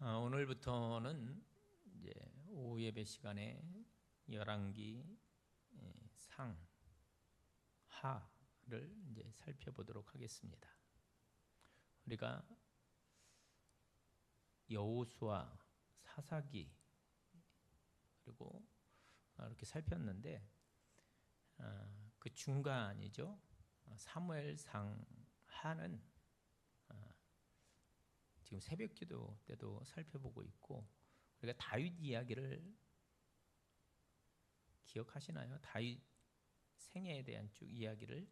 오늘부터는 이제 오후 예배 시간에 열왕기 상하를 이제 살펴보도록 하겠습니다. 우리가 여호수아, 사사기 그리고 이렇게 살폈는데 그 중간이죠. 사무엘상 하는 지금 새벽기도 때도 살펴보고 있고, 우리가 다윗 이야기를 기억하시나요? 다윗 생애에 대한 쭉 이야기를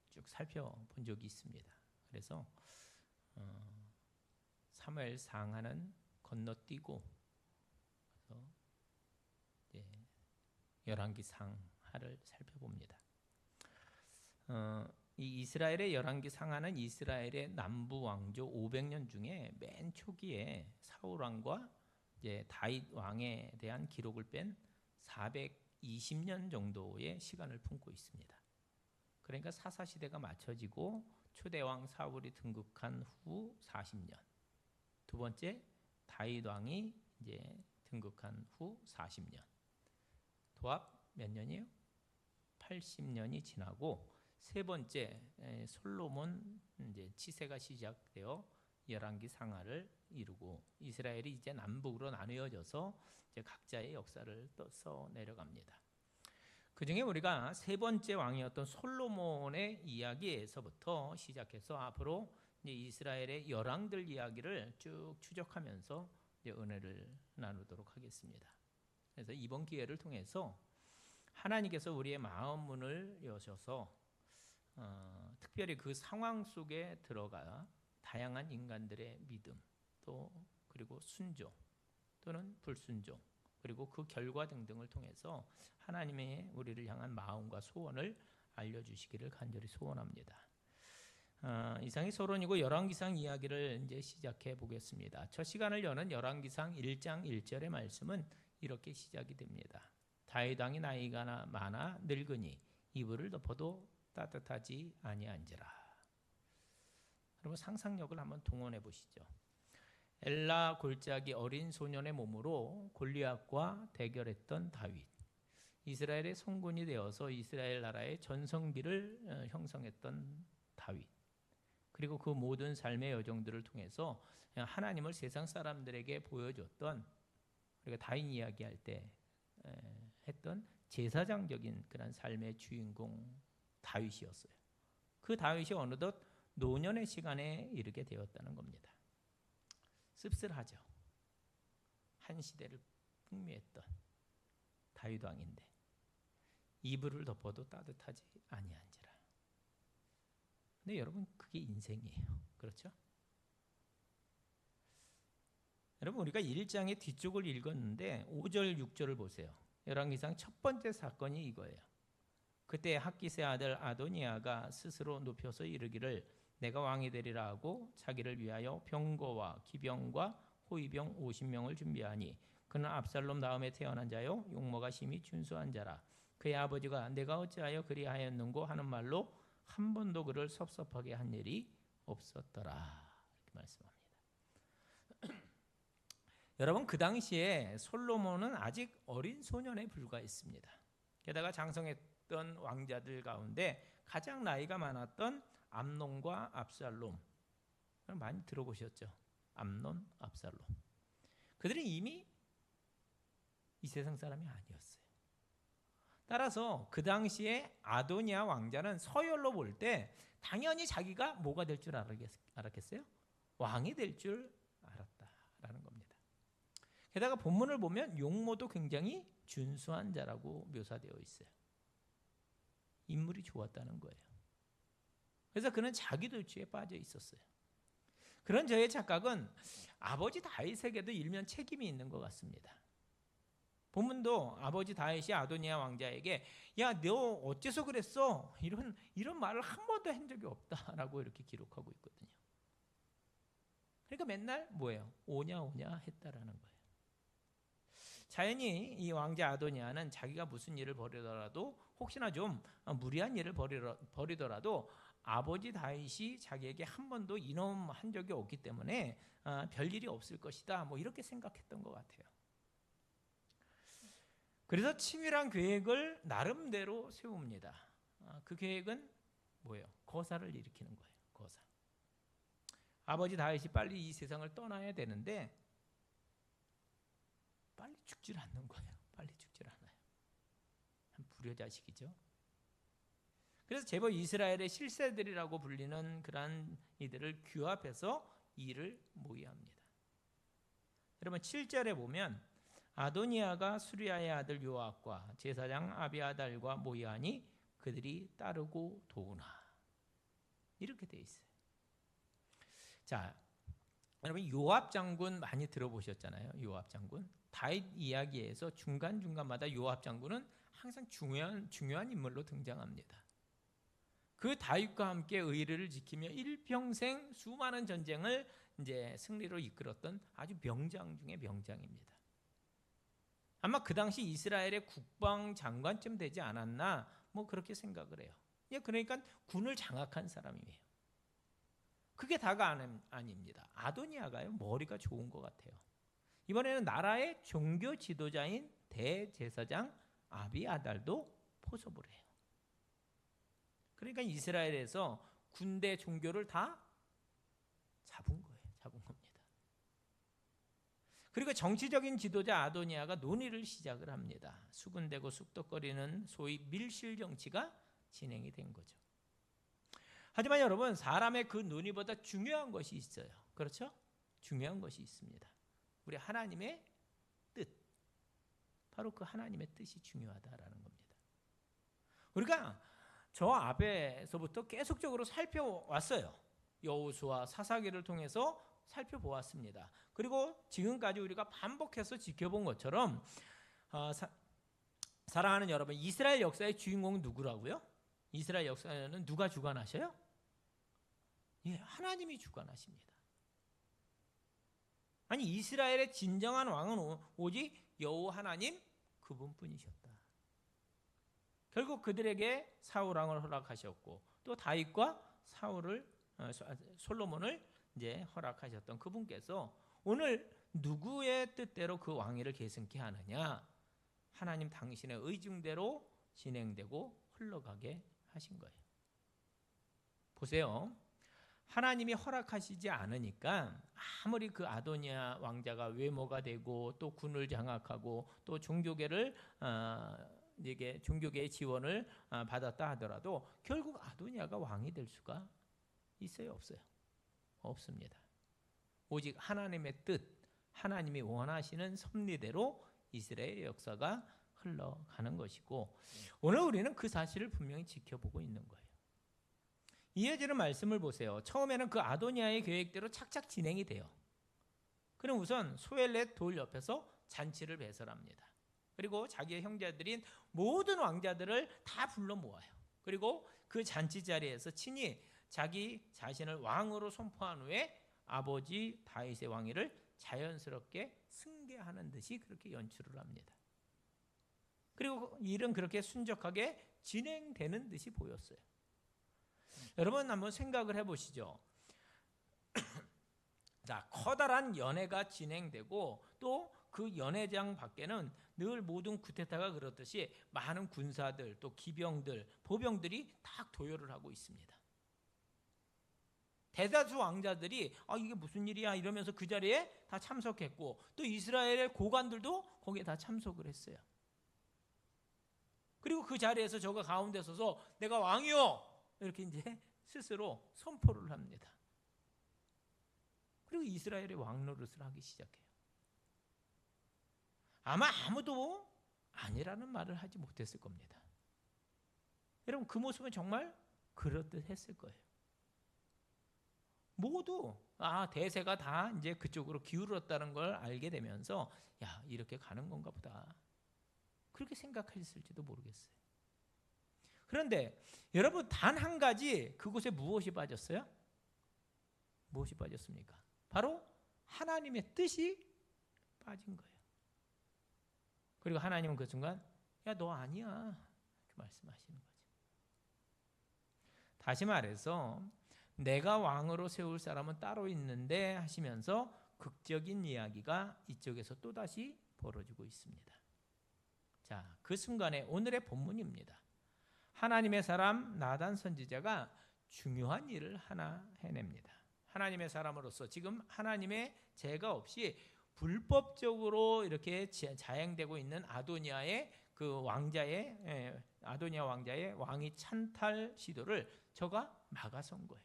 쭉 살펴본 적이 있습니다. 그래서 사무엘상하는 건너뛰고 그래서 열왕기 상하를 살펴봅니다. 이 이스라엘의 열왕기 상하는 이스라엘의 남부 왕조 500년 중에 맨 초기에 사울 왕과 이제 다윗 왕에 대한 기록을 뺀 420년 정도의 시간을 품고 있습니다. 그러니까 사사 시대가 맞춰지고 초대 왕 사울이 등극한 후 40년, 두 번째 다윗 왕이 이제 등극한 후 40년, 도합 몇 년이에요? 80년이 지나고 세 번째 솔로몬 이제 치세가 시작되어 열왕기 상하를 이루고 이스라엘이 이제 남북으로 나누어져서 이제 각자의 역사를 써 내려갑니다. 그 중에 우리가 세 번째 왕이었던 솔로몬의 이야기에서부터 시작해서 앞으로 이제 이스라엘의 열왕들 이야기를 쭉 추적하면서 이제 은혜를 나누도록 하겠습니다. 그래서 이번 기회를 통해서 하나님께서 우리의 마음 문을 여셔서 특별히 그 상황 속에 들어가 다양한 인간들의 믿음, 또 그리고 순종 또는 불순종, 그리고 그 결과 등등을 통해서 하나님의 우리를 향한 마음과 소원을 알려주시기를 간절히 소원합니다. 이상이 서론이고 열왕기상 이야기를 이제 시작해 보겠습니다. 첫 시간을 여는 열왕기상 1장 1절의 말씀은 이렇게 시작이 됩니다. 다윗 왕이 나이가 많아 늙으니 이불을 덮어도 따뜻하지 아니한지라. 여러분 상상력을 한번 동원해 보시죠. 엘라 골짜기 어린 소년의 몸으로 골리앗과 대결했던 다윗, 이스라엘의 성군이 되어서 이스라엘 나라의 전성기를 형성했던 다윗, 그리고 그 모든 삶의 여정들을 통해서 하나님을 세상 사람들에게 보여줬던, 우리가 다윗 이야기할 때 했던 제사장적인 그런 삶의 주인공 다윗이었어요. 그 다윗이 어느덧 노년의 시간에 이르게 되었다는 겁니다. 씁쓸하죠. 한 시대를 풍미했던 다윗 왕인데 이불을 덮어도 따뜻하지 아니한지라. 근데 여러분 그게 인생이에요. 그렇죠? 여러분 우리가 1장의 뒤쪽을 읽었는데 5절 6절을 보세요. 열왕기상 첫 번째 사건이 이거예요. 그때 학기스의 아들 아도니아가 스스로 눕혀서 이르기를 내가 왕이 되리라 하고 자기를 위하여 병거와 기병과 호위병 50명을 준비하니 그는 압살롬 다음에 태어난 자요 용모가 심히 준수한 자라. 그의 아버지가 내가 어찌하여 그리하였는고 하는 말로 한 번도 그를 섭섭하게 한 일이 없었더라. 이렇게 말씀합니다. 여러분 그 당시에 솔로몬은 아직 어린 소년에 불과했습니다. 게다가 장성했던 왕자들 가운데 가장 나이가 많았던 암논과 압살롬, 많이 들어보셨죠? 암논, 압살롬. 그들은 이미 이 세상 사람이 아니었어요. 따라서 그 당시에 아도니아 왕자는 서열로 볼 때 당연히 자기가 뭐가 될 줄 알았겠어요? 왕이 될 줄 알았다라는 겁니다. 게다가 본문을 보면 용모도 굉장히 준수한 자라고 묘사되어 있어요. 인물이 좋았다는 거예요. 그래서 그는 자기도취에 빠져 있었어요. 그런 저의 착각은 아버지 다윗에게도 일면 책임이 있는 것 같습니다. 본문도 아버지 다윗이 아도니아 왕자에게 야, 너 어째서 그랬어? 이런 말을 한 번도 한 적이 없다라고 이렇게 기록하고 있거든요. 그러니까 맨날 뭐예요? 오냐 했다라는 거예요. 자연히 이 왕자 아도니아는 자기가 무슨 일을 벌이더라도 혹시나 좀 무리한 일을 벌이더라도 아버지 다윗이 자기에게 한 번도 이놈한 적이 없기 때문에 별일이 없을 것이다. 뭐 이렇게 생각했던 것 같아요. 그래서 치밀한 계획을 나름대로 세웁니다. 그 계획은 뭐예요? 거사를 일으키는 거예요. 거사. 아버지 다윗이 빨리 이 세상을 떠나야 되는데 빨리 죽질 않는 거예요. 빨리 죽질 않아요. 한 불효자식이죠. 그래서 제법 이스라엘의 실세들이라고 불리는 그러한 이들을 규합해서 일을 모의합니다. 여러분 7절에 보면 아도니아가 수리아의 아들 요압과 제사장 아비아달과 모이하니 그들이 따르고 도우나 이렇게 돼 있어요. 자, 여러분 요압 장군 많이 들어보셨잖아요. 요압 장군 다윗 이야기에서 중간중간마다 요압 장군은 항상 중요한 인물로 등장합니다. 그 다윗과 함께 의리를 지키며 일평생 수많은 전쟁을 이제 승리로 이끌었던 아주 명장 중에 명장입니다. 아마 그 당시 이스라엘의 국방장관쯤 되지 않았나 뭐 그렇게 생각을 해요. 그러니까 군을 장악한 사람이에요. 그게 다가 아닙니다. 아도니아가요 머리가 좋은 것 같아요. 이번에는 나라의 종교 지도자인 대제사장 아비아달도 포섭을 해요. 그러니까 이스라엘에서 군대 종교를 다 잡은 거예요. 잡은 겁니다. 그리고 정치적인 지도자 아도니아가 논의를 시작을 합니다. 수군대고 쑥덕거리는 소위 밀실 정치가 진행이 된 거죠. 하지만 여러분 사람의 그 논의보다 중요한 것이 있어요. 그렇죠? 중요한 것이 있습니다. 우리 하나님의 뜻. 바로 그 하나님의 뜻이 중요하다라는 겁니다. 우리가 저 앞에서부터 계속적으로 살펴왔어요. 여호수아 사사기를 통해서 살펴보았습니다. 그리고 지금까지 우리가 반복해서 지켜본 것처럼 사랑하는 여러분, 이스라엘 역사의 주인공은 누구라고요? 이스라엘 역사는 누가 주관하셔요? 하나님이 주관하십니다. 아니 이스라엘의 진정한 왕은 오직 여호와 하나님 그분뿐이셨다. 결국 그들에게 사울 왕을 허락하셨고 또 다윗과 솔로몬을 이제 허락하셨던 그분께서 오늘 누구의 뜻대로 그 왕위를 계승케 하느냐? 하나님 당신의 의중대로 진행되고 흘러가게 하신 거예요. 보세요. 하나님이 허락하시지 않으니까 아무리 그 아도니아 왕자가 외모가 되고 또 군을 장악하고 또 종교계의 지원을 받았다 하더라도 결국 아도니아가 왕이 될 수가 있어요, 없어요? 없습니다. 오직 하나님의 뜻, 하나님이 원하시는 섭리대로 이스라엘의 역사가 흘러가는 것이고 오늘 우리는 그 사실을 분명히 지켜보고 있는 거예요. 이어지는 말씀을 보세요. 처음에는 그 아도니아의 계획대로 착착 진행이 돼요. 그럼 우선 소엘렛 돌 옆에서 잔치를 배설합니다. 그리고 자기의 형제들인 모든 왕자들을 다 불러 모아요. 그리고 그 잔치 자리에서 친히 자기 자신을 왕으로 선포한 후에 아버지 다윗의 왕위를 자연스럽게 승계하는 듯이 그렇게 연출을 합니다. 그리고 일은 그렇게 순적하게 진행되는 듯이 보였어요. 여러분 한번 생각을 해보시죠. 자, 커다란 연회가 진행되고 또 그 연회장 밖에는 늘 모든 쿠데타가 그렇듯이 많은 군사들 또 기병들, 보병들이 다 도열을 하고 있습니다. 대다수 왕자들이 이게 무슨 일이야 이러면서 그 자리에 다 참석했고 또 이스라엘의 고관들도 거기에 다 참석을 했어요. 그리고 그 자리에서 저가 가운데 서서 내가 왕이요 이렇게 이제 스스로 선포를 합니다. 그리고 이스라엘의 왕 노릇을 하기 시작해요. 아마 아무도 아니라는 말을 하지 못했을 겁니다. 여러분 그 모습은 정말 그럴듯했을 거예요. 모두 대세가 다 이제 그쪽으로 기울었다는 걸 알게 되면서 야 이렇게 가는 건가 보다 그렇게 생각했을지도 모르겠어요. 그런데 여러분 단 한 가지 그곳에 무엇이 빠졌어요? 무엇이 빠졌습니까? 바로 하나님의 뜻이 빠진 거예요. 그리고 하나님은 그 순간 야 너 아니야 이렇게 말씀하시는 거죠. 다시 말해서 내가 왕으로 세울 사람은 따로 있는데 하시면서 극적인 이야기가 이쪽에서 또다시 벌어지고 있습니다. 자, 그 순간에 오늘의 본문입니다. 하나님의 사람 나단 선지자가 중요한 일을 하나 해냅니다. 하나님의 사람으로서 지금 하나님의 제가 없이 불법적으로 이렇게 자행되고 있는 아도니아의 그 왕자의 아도니아 왕자의 왕위 찬탈 시도를 저가 막아선 거예요.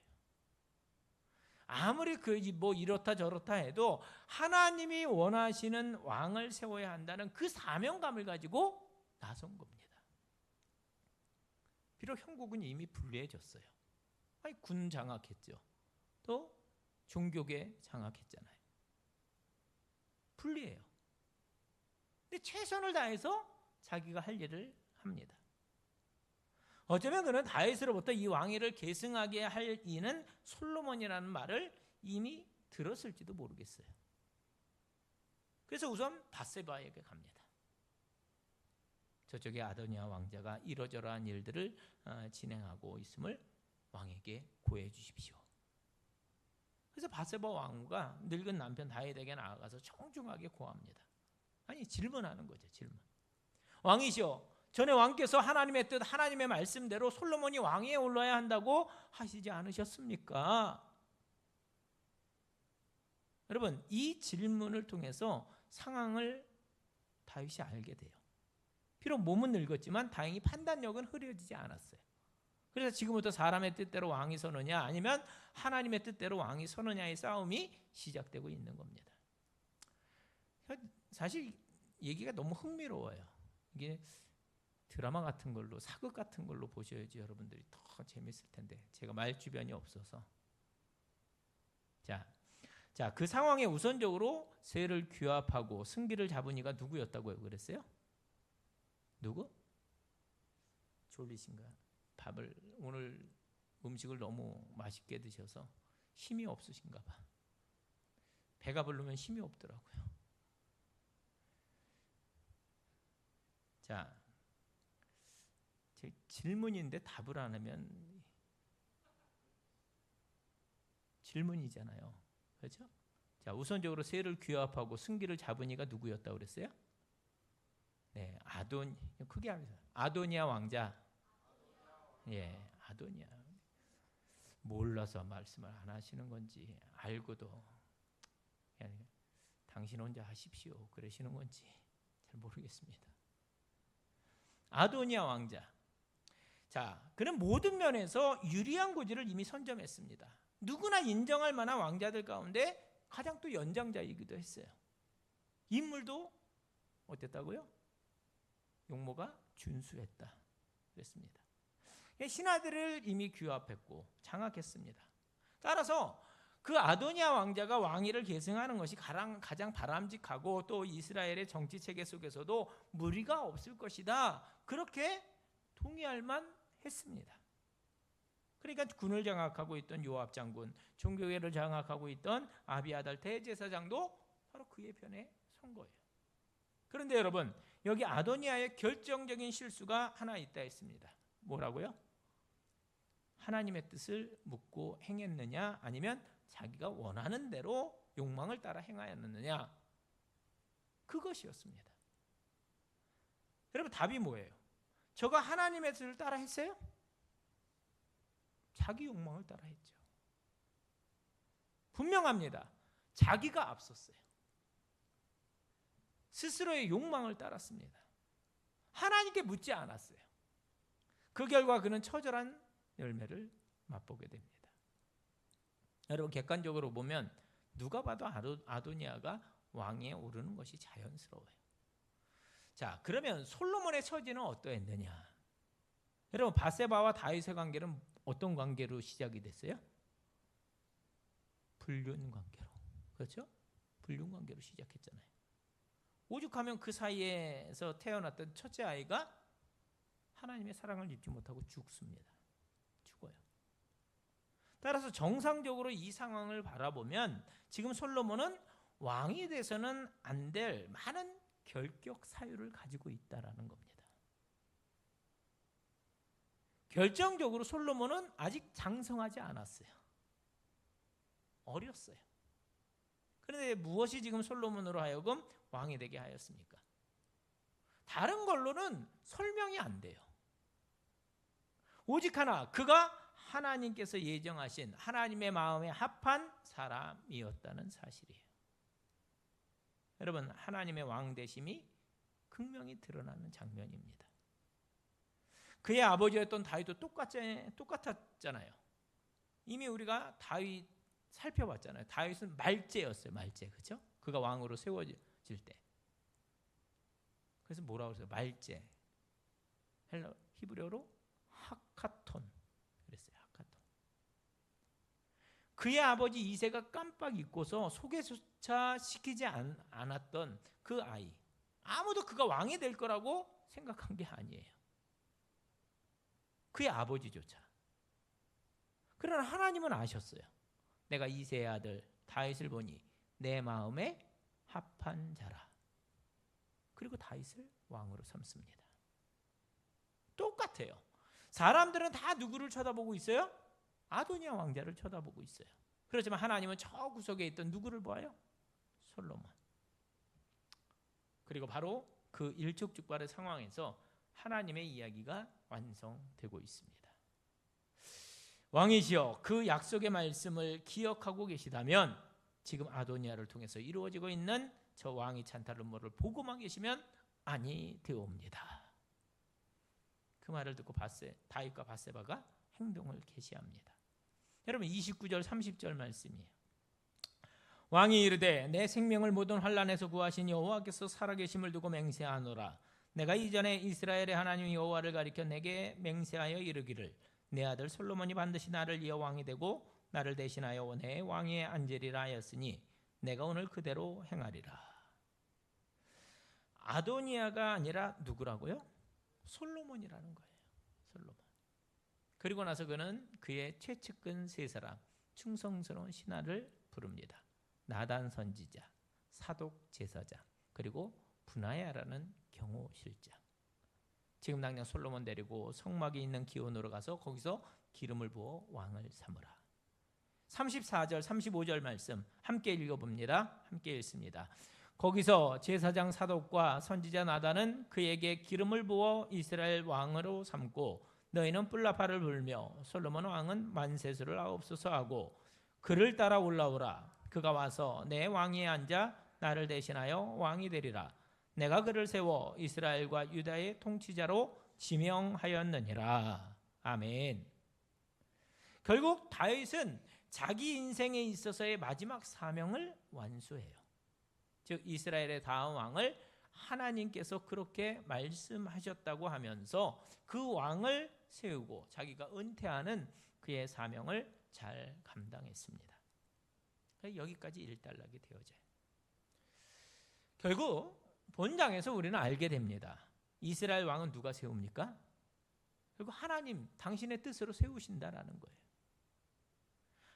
아무리 뭐 이렇다 저렇다 해도 하나님이 원하시는 왕을 세워야 한다는 그 사명감을 가지고 나선 겁니다. 비록 형국은 이미 불리해졌어요. 아니, 군 장악했죠. 또 종교계 장악했잖아요. 불리해요. 근데 최선을 다해서 자기가 할 일을 합니다. 어쩌면 그는 다윗으로부터 이 왕위를 계승하게 할 이는 솔로몬이라는 말을 이미 들었을지도 모르겠어요. 그래서 우선 밧세바에게 갑니다. 저쪽에 아도니아 왕자가 이러저러한 일들을 진행하고 있음을 왕에게 고해 주십시오. 그래서 밧세바 왕후가 늙은 남편 다윗에게 나아가서 청중하게 고합니다. 아니, 질문하는 거죠. 질문. 왕이시여, 전에 왕께서 하나님의 뜻, 하나님의 말씀대로 솔로몬이 왕위에 올라야 한다고 하시지 않으셨습니까? 여러분, 이 질문을 통해서 상황을 다윗이 알게 돼요. 비록 몸은 늙었지만 다행히 판단력은 흐려지지 않았어요. 그래서 지금부터 사람의 뜻대로 왕이 서느냐 아니면 하나님의 뜻대로 왕이 서느냐의 싸움이 시작되고 있는 겁니다. 사실 얘기가 너무 흥미로워요. 이게 드라마 같은 걸로, 사극 같은 걸로 보셔야지 여러분들이 더 재밌을 텐데 제가 말 주변이 없어서. 자, 그 상황에 우선적으로 세를 규합하고 승기를 잡은 이가 누구였다고요? 그랬어요? 누구? 졸리신가? 밥을 오늘 음식을 너무 맛있게 드셔서 힘이 없으신가 봐. 배가 부르면 힘이 없더라고요. 자, 제 질문인데 답을 안 하면 질문이잖아요. 그렇죠? 자, 우선적으로 세를 규합하고 승기를 잡은 이가 누구였다고 그랬어요? 네, 크게 하면서 아도니아 왕자. 예, 아도니아. 몰라서 말씀을 안 하시는 건지 알고도 그냥 당신 혼자 하십시오 그러시는 건지 잘 모르겠습니다. 아도니아 왕자. 자, 그는 모든 면에서 유리한 고지를 이미 선점했습니다. 누구나 인정할 만한 왕자들 가운데 가장 또 연장자이기도 했어요. 인물도 어땠다고요? 용모가 준수했다 그랬습니다. 신하들을 이미 규합했고 장악했습니다. 따라서 그 아도니아 왕자가 왕위를 계승하는 것이 가장 바람직하고 또 이스라엘의 정치 체계 속에서도 무리가 없을 것이다. 그렇게 동의할 만 했습니다. 그러니까 군을 장악하고 있던 요압 장군, 종교계를 장악하고 있던 아비아달 대제사장도 바로 그의 편에 선 거예요. 그런데 여러분, 여기 아도니아의 결정적인 실수가 하나 있다 했습니다. 뭐라고요? 하나님의 뜻을 묻고 행했느냐 아니면 자기가 원하는 대로 욕망을 따라 행하였느냐, 그것이었습니다. 여러분, 답이 뭐예요? 저가 하나님의 뜻을 따라 했어요? 자기 욕망을 따라 했죠. 분명합니다. 자기가 앞섰어요. 스스로의 욕망을 따랐습니다. 하나님께 묻지 않았어요. 그 결과 그는 처절한 열매를 맛보게 됩니다. 여러분, 객관적으로 보면 누가 봐도 아도니아가 왕위에 오르는 것이 자연스러워요. 자, 그러면 솔로몬의 처지는 어떠했느냐? 여러분, 밧세바와 다윗의 관계는 어떤 관계로 시작이 됐어요? 불륜 관계로. 그렇죠? 불륜 관계로 시작했잖아요. 오죽하면 그 사이에서 태어났던 첫째 아이가 하나님의 사랑을 입지 못하고 죽습니다. 죽어요. 따라서 정상적으로 이 상황을 바라보면 지금 솔로몬은 왕이 돼서는 안 될 많은 결격 사유를 가지고 있다라는 겁니다. 결정적으로 솔로몬은 아직 장성하지 않았어요. 어렸어요. 그런데 무엇이 지금 솔로몬으로 하여금 왕이 되게 하였습니까? 다른 걸로는 설명이 안 돼요. 오직 하나, 그가 하나님께서 예정하신 하나님의 마음에 합한 사람이었다는 사실이에요. 여러분, 하나님의 왕 되심이 극명히 드러나는 장면입니다. 그의 아버지였던 다윗도 똑같았잖아요. 이미 우리가 다윗 살펴봤잖아요. 다윗은 말제였어요. 말제, 그렇죠? 그가 왕으로 세워질 때. 그래서 뭐라고 그랬어요? 말제. 히브리어로 하카톤 그랬어요. 하카톤. 그의 아버지 이새가 깜빡 잊고서 소개조차 시키지 않았던 그 아이. 아무도 그가 왕이 될 거라고 생각한 게 아니에요. 그의 아버지조차. 그러나 하나님은 아셨어요. 내가 이새의 아들 다윗을 보니 내 마음에 합한 자라. 그리고 다윗을 왕으로 삼습니다. 똑같아요. 사람들은 다 누구를 쳐다보고 있어요? 아도니아 왕자를 쳐다보고 있어요. 그렇지만 하나님은 저 구석에 있던 누구를 보아요? 솔로몬. 그리고 바로 그 일촉즉발의 상황에서 하나님의 이야기가 완성되고 있습니다. 왕이시여, 그 약속의 말씀을 기억하고 계시다면 지금 아도니아를 통해서 이루어지고 있는 저 왕이 찬탈 음모를 보고만 계시면 아니 되옵니다. 그 말을 듣고 다윗과 밧세바가 행동을 개시합니다. 여러분 29절 30절 말씀이에요. 왕이 이르되 내 생명을 모든 환난에서 구하신 여호와께서 살아계심을 두고 맹세하노라. 내가 이전에 이스라엘의 하나님 여호와를 가리켜 내게 맹세하여 이르기를 내 아들 솔로몬이 반드시 나를 이어 왕이 되고 나를 대신하여 내 왕위에 앉으리라 하였으니 내가 오늘 그대로 행하리라. 아도니아가 아니라 누구라고요? 솔로몬이라는 거예요. 솔로몬. 그리고 나서 그는 그의 최측근 세 사람 충성스러운 신하를 부릅니다. 나단 선지자, 사독 제사장, 그리고 분하야라는 경호실장. 지금 당장 솔로몬 데리고 성막이 있는 기온으로 가서 거기서 기름을 부어 왕을 삼으라. 34절 35절 말씀 함께 읽어봅니다. 함께 읽습니다. 거기서 제사장 사독과 선지자 나단은 그에게 기름을 부어 이스라엘 왕으로 삼고 너희는 뿔라파를 불며 솔로몬 왕은 만세수를 하옵소서 하고 그를 따라 올라오라. 그가 와서 내 왕위에 앉아 나를 대신하여 왕이 되리라. 내가 그를 세워 이스라엘과 유다의 통치자로 지명하였느니라. 아멘. 결국 다윗은 자기 인생에 있어서의 마지막 사명을 완수해요. 즉 이스라엘의 다음 왕을 하나님께서 그렇게 말씀하셨다고 하면서 그 왕을 세우고 자기가 은퇴하는 그의 사명을 잘 감당했습니다. 여기까지 일단락이 되어져요. 결국 본장에서 우리는 알게 됩니다. 이스라엘 왕은 누가 세웁니까? 결국 하나님 당신의 뜻으로 세우신다라는 거예요.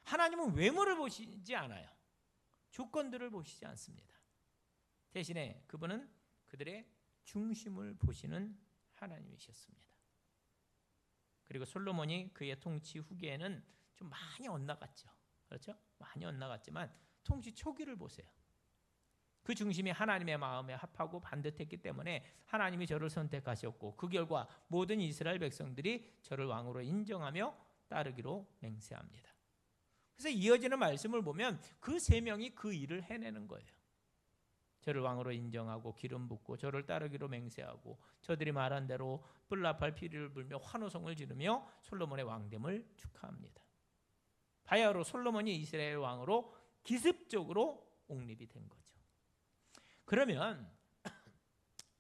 하나님은 외모를 보시지 않아요. 조건들을 보시지 않습니다. 대신에 그분은 그들의 중심을 보시는 하나님이셨습니다. 그리고 솔로몬이 그의 통치 후기에는 좀 많이 엇나갔죠. 그렇죠? 많이 엇나갔지만 통치 초기를 보세요. 그 중심이 하나님의 마음에 합하고 반듯했기 때문에 하나님이 저를 선택하셨고 그 결과 모든 이스라엘 백성들이 저를 왕으로 인정하며 따르기로 맹세합니다. 그래서 이어지는 말씀을 보면 그 세 명이 그 일을 해내는 거예요. 저를 왕으로 인정하고 기름 붓고 저를 따르기로 맹세하고 저들이 말한 대로 뿔라팔 피리를 불며 환호성을 지르며 솔로몬의 왕됨을 축하합니다. 바야흐로 솔로몬이 이스라엘 왕으로 기습적으로 옹립이 된 거죠. 그러면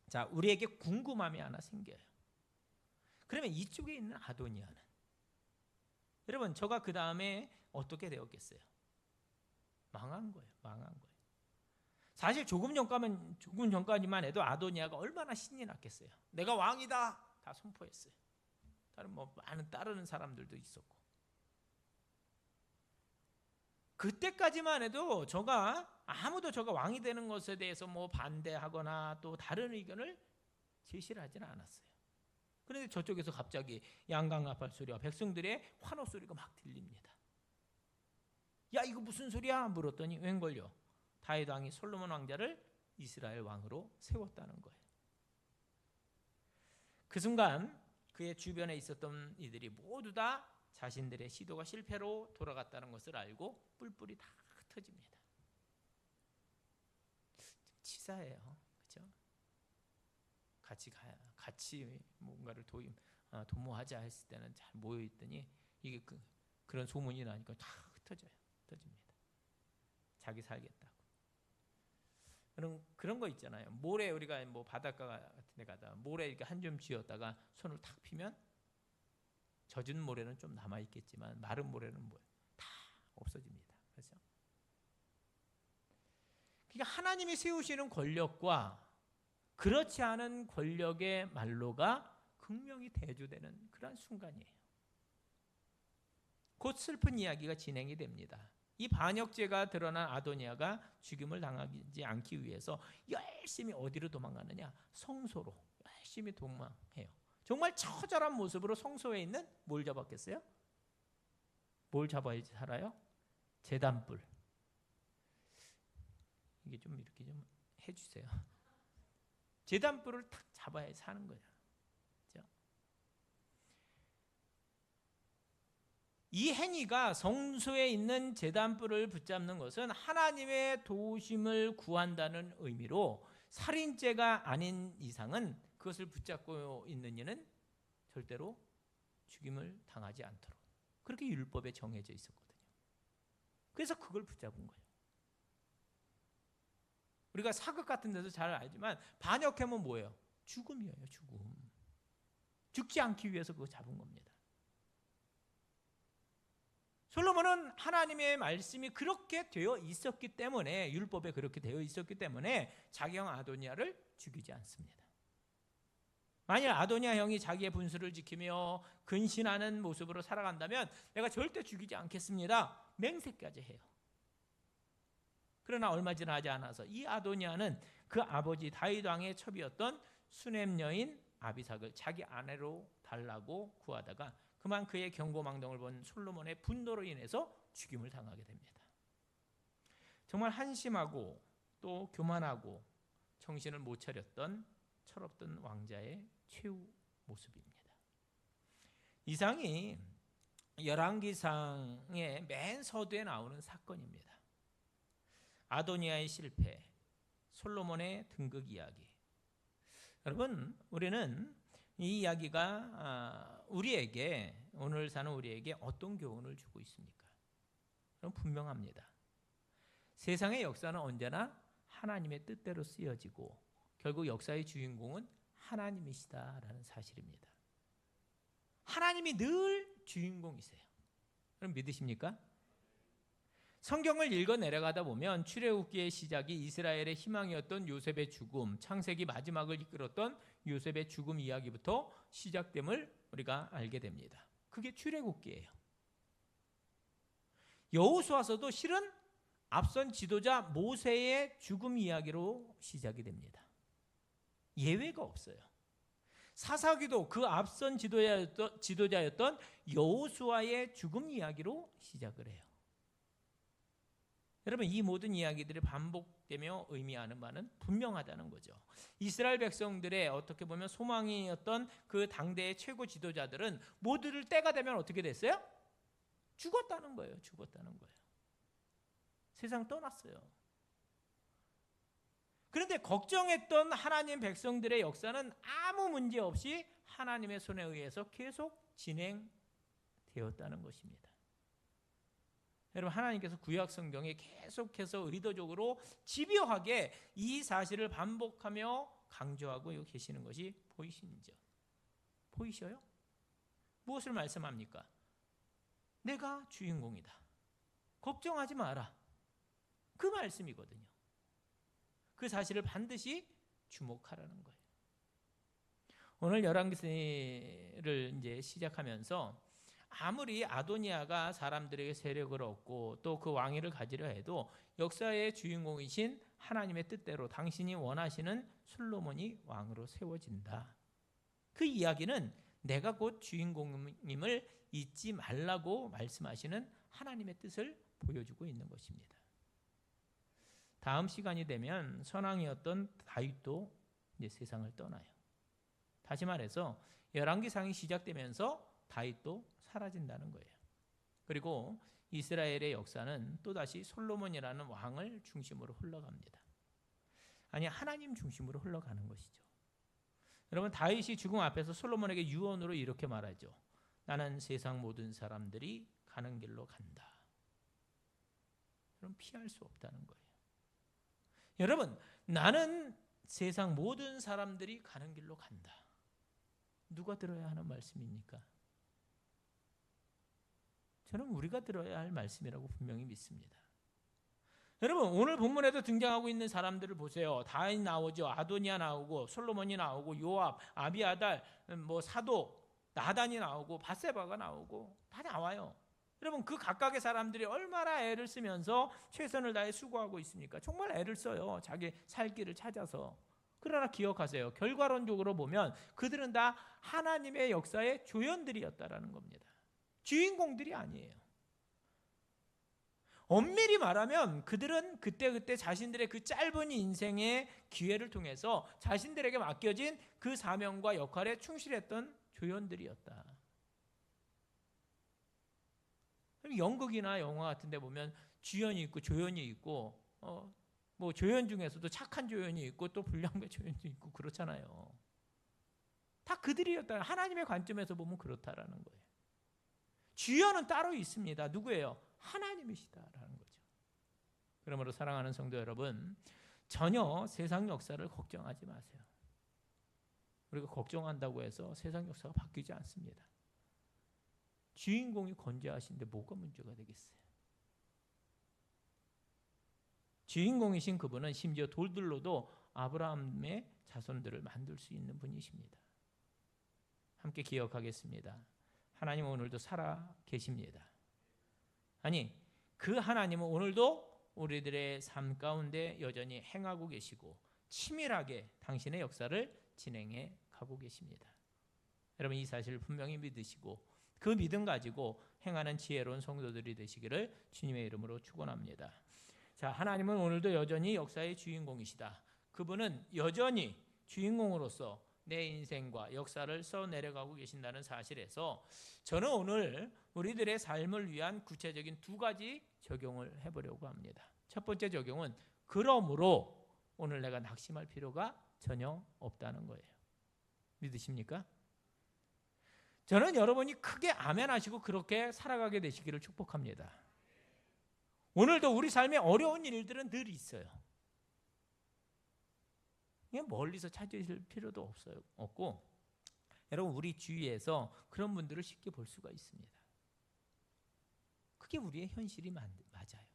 자 우리에게 궁금함이 하나 생겨요. 그러면 이쪽에 있는 아도니아는 여러분 저가 그 다음에 어떻게 되었겠어요? 망한 거예요. 망한 거예요. 사실 조금 전까지만 해도 아도니아가 얼마나 신이 났겠어요. 내가 왕이다 다 선포했어요. 다른 많은 따르는 사람들도 있었고. 그때까지만 해도 아무도 저가 왕이 되는 것에 대해서 반대하거나 또 다른 의견을 제시를 하지는 않았어요. 그런데 저쪽에서 갑자기 양강나팔 소리와 백성들의 환호 소리가 막 들립니다. 야, 이거 무슨 소리야? 물었더니 웬걸요? 다윗 왕이 솔로몬 왕자를 이스라엘 왕으로 세웠다는 거예요. 그 순간 그의 주변에 있었던 이들이 모두 다 자신들의 시도가 실패로 돌아갔다는 것을 알고 뿔뿔이 다 흩어집니다. 치사해요, 그렇죠? 같이 뭔가를 도모하자 했을 때는 잘 모여 있더니 이게 그런 소문이 나니까 다 흩어집니다. 자기 살겠다고. 그런 거 있잖아요. 모래, 우리가 뭐 바닷가 같은 데 가다 모래 이렇게 한 점 쥐었다가 손을 탁 피면 젖은 모래는 좀 남아 있겠지만 마른 모래는 다 없어집니다. 그렇죠? 그러니까 하나님이 세우시는 권력과 그렇지 않은 권력의 말로가 극명히 대조되는 그런 순간이에요. 곧 슬픈 이야기가 진행이 됩니다. 이 반역죄가 드러난 아도니아가 죽임을 당하지 않기 위해서 열심히 어디로 도망가느냐? 성소로 열심히 도망해요. 정말 처절한 모습으로 성소에 있는 뭘 잡았겠어요? 뭘 잡아야지 살아요? 제단불. 이게 좀 이렇게 좀 해주세요. 제단불을 탁 잡아야 사는 거예요. 그렇죠? 이 행위가 성소에 있는 제단불을 붙잡는 것은 하나님의 도우심을 구한다는 의미로 살인죄가 아닌 이상은 그것을 붙잡고 있는 이는 절대로 죽임을 당하지 않도록 그렇게 율법에 정해져 있었거든요. 그래서 그걸 붙잡은 거예요. 우리가 사극 같은 데서 잘 알지만 반역하면 뭐예요? 죽음이에요. 죽음. 죽지 않기 위해서 그거 잡은 겁니다. 솔로몬은 하나님의 말씀이 그렇게 되어 있었기 때문에, 율법에 그렇게 되어 있었기 때문에 자기 형 아도니아를 죽이지 않습니다. 만약 아도니아 형이 자기의 분수를 지키며 근신하는 모습으로 살아간다면 내가 절대 죽이지 않겠습니다, 맹세까지 해요. 그러나 얼마 지나지 않아서 이 아도니아는 그 아버지 다윗 왕의 첩이었던 수넴 여인 아비삭을 자기 아내로 달라고 구하다가 그만 그의 경고망동을 본 솔로몬의 분노로 인해서 죽임을 당하게 됩니다. 정말 한심하고 또 교만하고 정신을 못 차렸던 철없던 왕자의 최후 모습입니다. 이상이 열왕기상의 맨 서두에 나오는 사건입니다. 아도니아의 실패, 솔로몬의 등극 이야기. 여러분, 우리는 이 이야기가 우리에게, 오늘 사는 우리에게 어떤 교훈을 주고 있습니까? 그럼 분명합니다. 세상의 역사는 언제나 하나님의 뜻대로 쓰여지고 결국 역사의 주인공은 하나님이시다라는 사실입니다. 하나님이 늘 주인공이세요. 그럼 믿으십니까? 성경을 읽어 내려가다 보면 출애굽기의 시작이 이스라엘의 희망이었던 요셉의 죽음, 창세기 마지막을 이끌었던 요셉의 죽음 이야기부터 시작됨을 우리가 알게 됩니다. 그게 출애굽기예요. 여호수아서도 실은 앞선 지도자 모세의 죽음 이야기로 시작이 됩니다. 예외가 없어요. 사사기도 그 앞선 지도자였던 여호수아의 죽음 이야기로 시작을 해요. 여러분, 이 모든 이야기들이 반복되며 의미하는 바는 분명하다는 거죠. 이스라엘 백성들의 어떻게 보면 소망이었던 그 당대의 최고 지도자들은 모두들 때가 되면 어떻게 됐어요? 죽었다는 거예요. 죽었다는 거예요. 세상 떠났어요. 그런데 걱정했던 하나님 백성들의 역사는 아무 문제 없이 하나님의 손에 의해서 계속 진행되었다는 것입니다. 여러분, 하나님께서 구약 성경에 계속해서 의도적으로 집요하게 이 사실을 반복하며 강조하고 계시는 것이 보이시죠? 보이셔요? 무엇을 말씀합니까? 내가 주인공이다. 걱정하지 마라. 그 말씀이거든요. 그 사실을 반드시 주목하라는 거예요. 오늘 열왕기를 이제 시작하면서 아무리 아도니아가 사람들에게 세력을 얻고 또 그 왕위를 가지려 해도 역사의 주인공이신 하나님의 뜻대로 당신이 원하시는 솔로몬이 왕으로 세워진다. 그 이야기는 내가 곧 주인공임을 잊지 말라고 말씀하시는 하나님의 뜻을 보여주고 있는 것입니다. 다음 시간이 되면 선왕이었던 다윗도 이제 세상을 떠나요. 다시 말해서 열왕기상이 시작되면서 다윗도 사라진다는 거예요. 그리고 이스라엘의 역사는 또다시 솔로몬이라는 왕을 중심으로 흘러갑니다. 아니, 하나님 중심으로 흘러가는 것이죠. 여러분, 다윗이 죽음 앞에서 솔로몬에게 유언으로 이렇게 말하죠. 나는 세상 모든 사람들이 가는 길로 간다. 그럼 피할 수 없다는 거예요. 여러분, 나는 세상 모든 사람들이 가는 길로 간다. 누가 들어야 하는 말씀입니까? 저는 우리가 들어야 할 말씀이라고 분명히 믿습니다. 여러분, 오늘 본문에도 등장하고 있는 사람들을 보세요. 다윗 나오죠. 아도니아 나오고 솔로몬이 나오고 요압, 아비아달, 사도, 나단이 나오고 밧세바가 나오고 다 나와요. 여러분, 그 각각의 사람들이 얼마나 애를 쓰면서 최선을 다해 수고하고 있습니까? 정말 애를 써요. 자기 살 길을 찾아서. 그러나 기억하세요. 결과론적으로 보면 그들은 다 하나님의 역사의 조연들이었다라는 겁니다. 주인공들이 아니에요. 엄밀히 말하면 그들은 그때그때 자신들의 그 짧은 인생의 기회를 통해서 자신들에게 맡겨진 그 사명과 역할에 충실했던 조연들이었다. 연극이나 영화 같은 데 보면 주연이 있고 조연이 있고 조연 중에서도 착한 조연이 있고 또 불량배 조연도 있고 그렇잖아요. 다 그들이었다. 하나님의 관점에서 보면 그렇다라는 거예요. 주연은 따로 있습니다. 누구예요? 하나님이시다라는 거죠. 그러므로 사랑하는 성도 여러분, 전혀 세상 역사를 걱정하지 마세요. 우리가 걱정한다고 해서 세상 역사가 바뀌지 않습니다. 주인공이 건재하신데 뭐가 문제가 되겠어요? 주인공이신 그분은 심지어 돌들로도 아브라함의 자손들을 만들 수 있는 분이십니다. 함께 기억하겠습니다. 하나님은 오늘도 살아 계십니다. 아니, 그 하나님은 오늘도 우리들의 삶 가운데 여전히 행하고 계시고 치밀하게 당신의 역사를 진행해 가고 계십니다. 여러분, 이 사실을 분명히 믿으시고 그 믿음 가지고 행하는 지혜로운 성도들이 되시기를 주님의 이름으로 축원합니다. 자, 하나님은 오늘도 여전히 역사의 주인공이시다. 그분은 여전히 주인공으로서 내 인생과 역사를 써내려가고 계신다는 사실에서 저는 오늘 우리들의 삶을 위한 구체적인 두 가지 적용을 해보려고 합니다. 첫 번째 적용은 그러므로 오늘 내가 낙심할 필요가 전혀 없다는 거예요. 믿으십니까? 저는 여러분이 크게 아멘 하시고 그렇게 살아가게 되시기를 축복합니다. 오늘도 우리 삶에 어려운 일들은 늘 있어요. 그냥 멀리서 찾으실 필요도 없고 여러분, 우리 주위에서 그런 분들을 쉽게 볼 수가 있습니다. 그게 우리의 현실이 맞아요.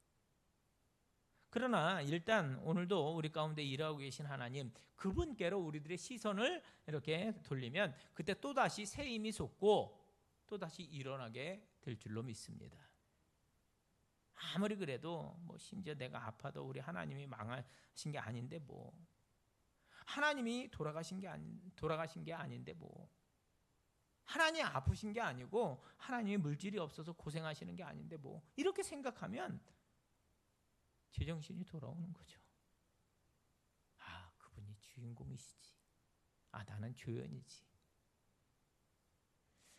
그러나 일단 오늘도 우리 가운데 일하고 계신 하나님, 그분께로 우리들의 시선을 이렇게 돌리면 그때 또다시 새 힘이 솟고 또다시 일어나게 될 줄로 믿습니다. 아무리 그래도 심지어 내가 아파도 우리 하나님이 망하신 게 아닌데 하나님이 돌아가신 게 아닌데 하나님이 아프신 게 아니고 하나님이 물질이 없어서 고생하시는 게 아닌데 이렇게 생각하면 제정신이 돌아오는 거죠. 아, 그분이 주인공이시지. 아, 나는 조연이지.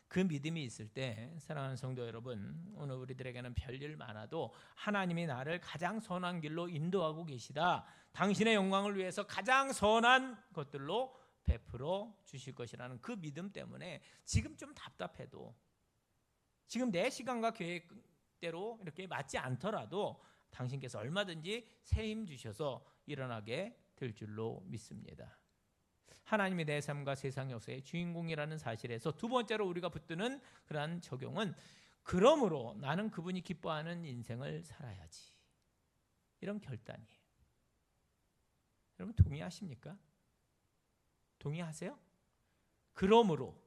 그 믿음이 있을 때 사랑하는 성도 여러분, 오늘 우리들에게는 별일 많아도 하나님이 나를 가장 선한 길로 인도하고 계시다. 당신의 영광을 위해서 가장 선한 것들로 베풀어 주실 것이라는 그 믿음 때문에 지금 좀 답답해도, 지금 내 시간과 계획대로 이렇게 맞지 않더라도 당신께서 얼마든지 새 힘 주셔서 일어나게 될 줄로 믿습니다. 하나님이 내 삶과 세상 역사의 주인공이라는 사실에서 두 번째로 우리가 붙드는 그러한 적용은 그러므로 나는 그분이 기뻐하는 인생을 살아야지, 이런 결단이에요. 여러분, 동의하십니까? 동의하세요? 그러므로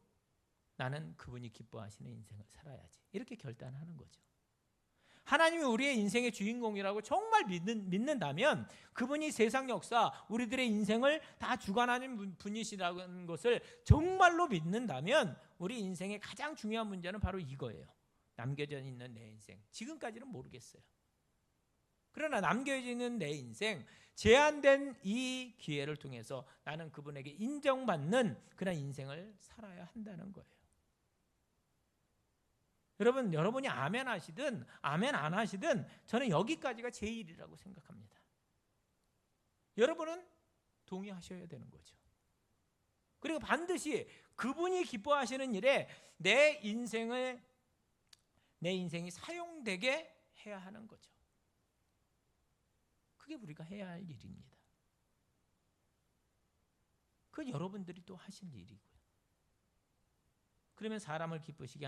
나는 그분이 기뻐하시는 인생을 살아야지, 이렇게 결단하는 거죠. 하나님이 우리의 인생의 주인공이라고 정말 믿는다면 그분이 세상 역사, 우리들의 인생을 다 주관하는 분이시라는 것을 정말로 믿는다면 우리 인생의 가장 중요한 문제는 바로 이거예요. 남겨져 있는 내 인생. 지금까지는 모르겠어요. 그러나 남겨져 있는 내 인생, 제한된 이 기회를 통해서 나는 그분에게 인정받는 그런 인생을 살아야 한다는 거예요. 여러분이 아멘 하시든 아멘 안 하시든 저는 여기까지가 제 일이라고 생각합니다. 여러분은 동의하셔야 되는 거죠. 그리고 반드시 그분이 기뻐하시는 일에 내 인생이 사용되게 해야 하는 거죠. 그게 우리가 해야 할 일입니다. 그건 여러분들이 또 하실 일이고요. 그러면 사람을 기쁘게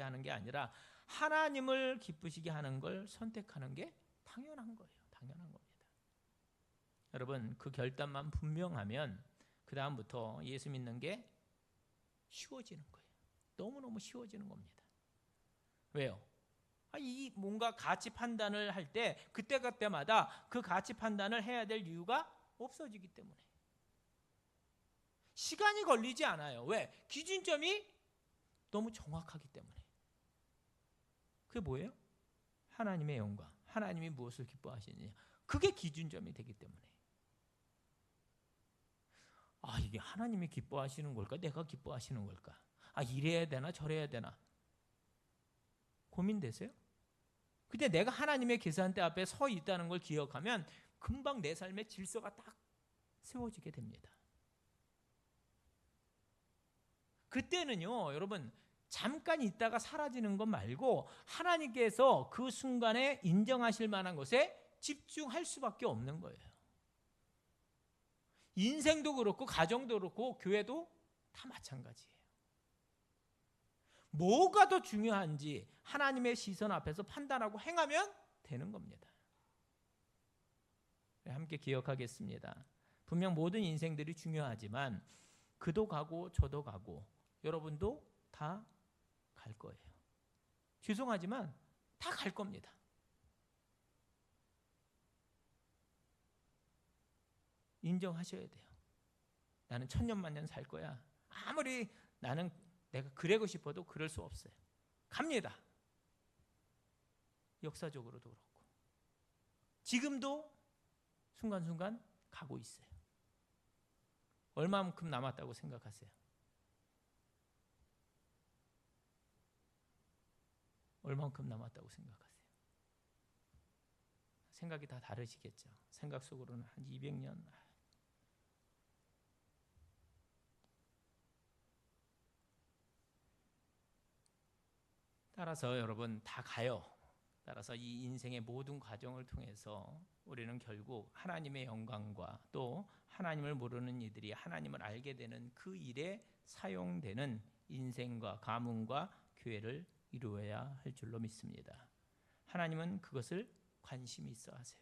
하는 게 아니라 하나님을 기쁘시게 하는 걸 선택하는 게 당연한 거예요. 당연한 겁니다. 여러분, 그 결단만 분명하면 그 다음부터 예수 믿는 게 쉬워지는 거예요. 너무너무 쉬워지는 겁니다. 왜요? 이 뭔가 가치 판단을 할 때 그때마다 그 가치 판단을 해야 될 이유가 없어지기 때문에. 시간이 걸리지 않아요. 왜? 기준점이 너무 정확하기 때문에. 그게 뭐예요? 하나님의 영광. 하나님이 무엇을 기뻐하시느냐. 그게 기준점이 되기 때문에. 이게 하나님이 기뻐하시는 걸까? 내가 기뻐하시는 걸까? 이래야 되나 저래야 되나? 고민되세요? 근데 내가 하나님의 계산대 앞에 서 있다는 걸 기억하면 금방 내 삶의 질서가 딱 세워지게 됩니다. 그때는요, 여러분, 잠깐 있다가 사라지는 것 말고 하나님께서 그 순간에 인정하실 만한 것에 집중할 수밖에 없는 거예요. 인생도 그렇고 가정도 그렇고 교회도 다 마찬가지예요. 뭐가 더 중요한지 하나님의 시선 앞에서 판단하고 행하면 되는 겁니다. 함께 기억하겠습니다. 분명 모든 인생들이 중요하지만 그도 가고 저도 가고 여러분도 다 갈 거예요. 죄송하지만 다 갈 겁니다. 인정하셔야 돼요. 나는 천년만년 살 거야. 아무리 내가 그러고 싶어도 그럴 수 없어요. 갑니다. 역사적으로도 그렇고 지금도 순간순간 가고 있어요. 얼마만큼 남았다고 생각하세요? 얼마만큼 남았다고 생각하세요? 생각이 다 다르시겠죠. 생각 속으로는 한 200년. 따라서 여러분 다 가요. 따라서 이 인생의 모든 과정을 통해서 우리는 결국 하나님의 영광과 또 하나님을 모르는 이들이 하나님을 알게 되는 그 일에 사용되는 인생과 가문과 교회를 이루어야 할 줄로 믿습니다. 하나님은 그것을 관심 있어 하세요.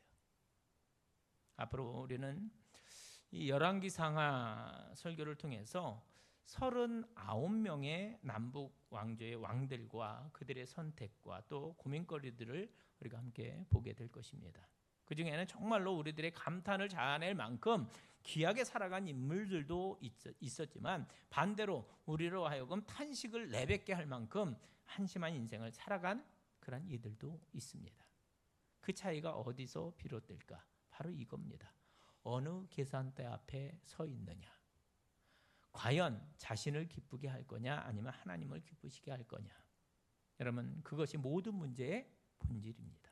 앞으로 우리는 이 열왕기상하 설교를 통해서 39명의 남북 왕조의 왕들과 그들의 선택과 또 고민거리들을 우리가 함께 보게 될 것입니다. 그 중에는 정말로 우리들의 감탄을 자아낼 만큼 귀하게 살아간 인물들도 있었지만 반대로 우리로 하여금 탄식을 내뱉게 할 만큼 한심한 인생을 살아간 그런 이들도 있습니다. 그 차이가 어디서 비롯될까? 바로 이겁니다. 어느 계산대 앞에 서 있느냐. 과연 자신을 기쁘게 할 거냐 아니면 하나님을 기쁘시게 할 거냐. 여러분, 그것이 모든 문제의 본질입니다.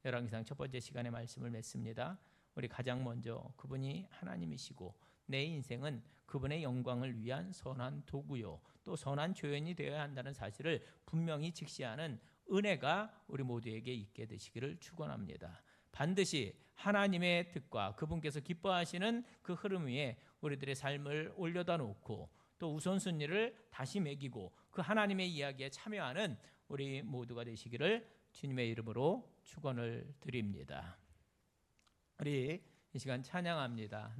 열왕기상 첫 번째 시간의 말씀을 맺습니다. 우리 가장 먼저 그분이 하나님이시고 내 인생은 그분의 영광을 위한 선한 도구요 또 선한 조연이 되어야 한다는 사실을 분명히 직시하는 은혜가 우리 모두에게 있게 되시기를 축원합니다. 반드시 하나님의 뜻과 그분께서 기뻐하시는 그 흐름 위에 우리들의 삶을 올려다 놓고 또 우선순위를 다시 매기고 그 하나님의 이야기에 참여하는 우리 모두가 되시기를 주님의 이름으로 축원을 드립니다. 우리 이 시간 찬양합니다.